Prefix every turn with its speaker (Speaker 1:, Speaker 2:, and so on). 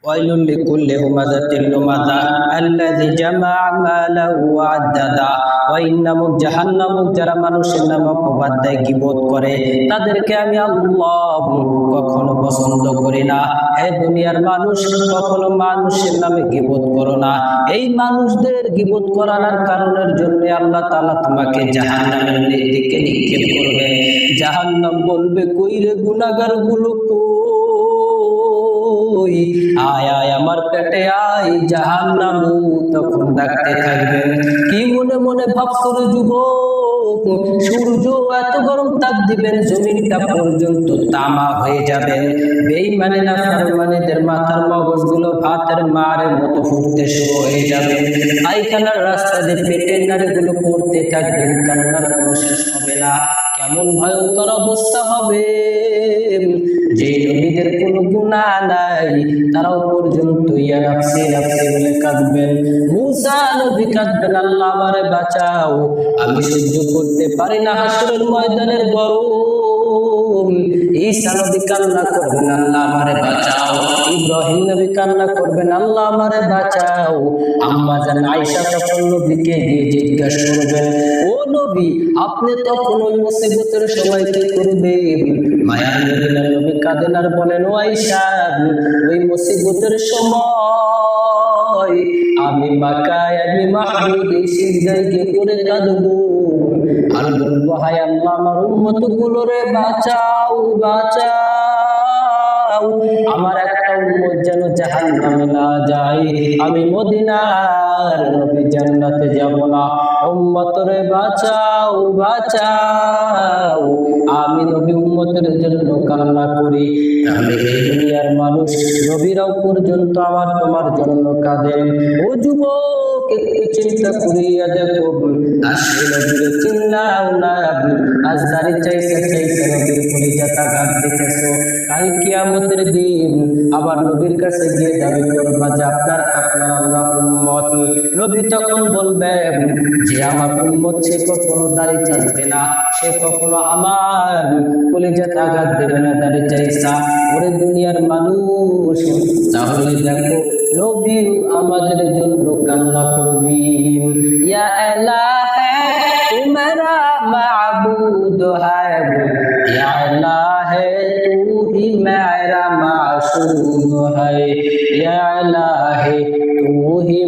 Speaker 1: ওয়াইলুল লিকুল্লি হুমাযাতিল লুমাযা আল্লাযী জামাআ মালাহু ওয়া আদ্দাদা। ওয়া ইন্নামুক জাহান্নামুক, যারা মানুষের নামে অপবাদ দেয়, গীবত করে, তাদেরকে আমি আল্লাহ কখনো পছন্দ করি না। হে দুনিয়ার মানুষ, কখনো মানুষের নামে গীবত করো না। এই মানুষদের গীবত করার কারণের জন্য আল্লাহ তাআলা তোমাকে জাহান্নামের দিকে নিক্ষেপ করবে। জাহান্নাম বলবে, কই রে গুনাহগার গুলো, কই, আয় আয় আমার পেটে আয়, জাহান্নাম তখন ডাকতে থাকবেন। কি মনে মনে ভাবছো রে যুবক, সূর্য এত গরম তাপ দিবেন, জমিনটা পর্যন্ত তামা হয়ে যাবে। বেঈমানি না ফরমানীদের মাথার মগজগুলো ভাতের মারের মতো ফুটতে শুরু হয়ে যাবে। পায়খানার রাস্তা দিয়ে পেটের নাড়িগুলো পড়তে থাকবেন, কান্নার কোনো শেষ হবে না। কেমন ভয়ঙ্কর অবস্থা হবে! যে নবীদের কোনো গুনাহ নাই, তারাও পর্যন্ত ইয়া নাফসি নাফসি বলে কাঁদবেন। মুসা নবী কাঁদবেন, আল্লাহ আমারে বাঁচাও, আমি সহ্য করতে পারি না হাসরের ময়দানের গরম। ঈসা নবী কান্না করবেন, আল্লাহ আমারে বাঁচাও। ইব্রাহিম নবী কান্না করবেন, আল্লাহ আমারে বাঁচাও। আম্মা জান আয়েশা তখন নবীকে গিয়ে জিজ্ঞাসা করবেন, ও নবী, আপনি তখন ওই মুসিবতের সময় কি করবেন? মায়ার মদিনার নবী কাঁদেন আর বলেন, ও আয়েশা, ওই মুসিবতের সময় আমি মাকায়, আমি মাহবুবে সিজদায় গিয়ে পড়ে কাঁদবো আর বলবো, হায় আল্লাহ, আমার উম্মতগুলো রে বাঁচাও, বাঁচাও, আমার একটা উম্মত যেন জাহান্নামে না যায়, আমি মদিনার নবী জান্নাতে যাব না, উম্মত রে বাঁচাও, বাঁচাও। আমি নবী উম্মতের জন্য কান্না করি, তাহলে এই দুনিয়ার মানুষ নবীরাও পর্যন্ত আমার তোমার জন্য কাঁদেন। ও যুবক, একটু চিন্তা করিয়া দেখো, আসলে নবীর চিন্নাও না, আজ দাঁড়িয়ে চাইছে নবীর কলিজাটা ঘাত দিতেছো, কাল কিয়ামতের দিন আবার নবীর কাছে গিয়ে দাবি করবা যে আপনার আমরা উম্মত। নবী তখন বলবেন যে আমার উম্মত সে কখনো দাঁড়িয়ে চাইবে না, সে কখনো আমার কলিজাতে আঘাত দেবে না, দাঁড়িয়ে চাইছা। ওরে দুনিয়ার মানুষ, তাহলে দেখো নবী আমাদের জন্য কান্না করবেন। ইয়া ইলাহে তুমরা মাবুদ হ্যায়, ইয়া ইলাহে তু হি মেরা মাসুম হ্যায়, ইয়া ইলাহে তু হি